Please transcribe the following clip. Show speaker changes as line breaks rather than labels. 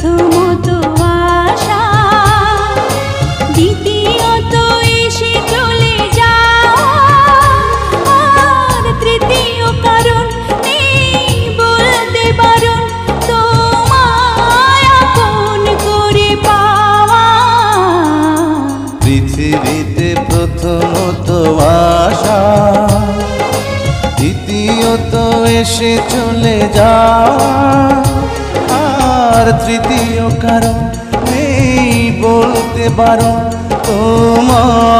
প্রথমত আশা, দ্বিতীয়ত এসে চলে যাওয়া, আর তৃতীয় কারণ নেই বলতে বারণ তোমায় আপন করে পাওয়া।
পৃথিবীতে প্রথমত আশা, দ্বিতীয়ত এসে চলে যাওয়া, আর তৃতীয় কারণ নেই বলতে বারণ তোমার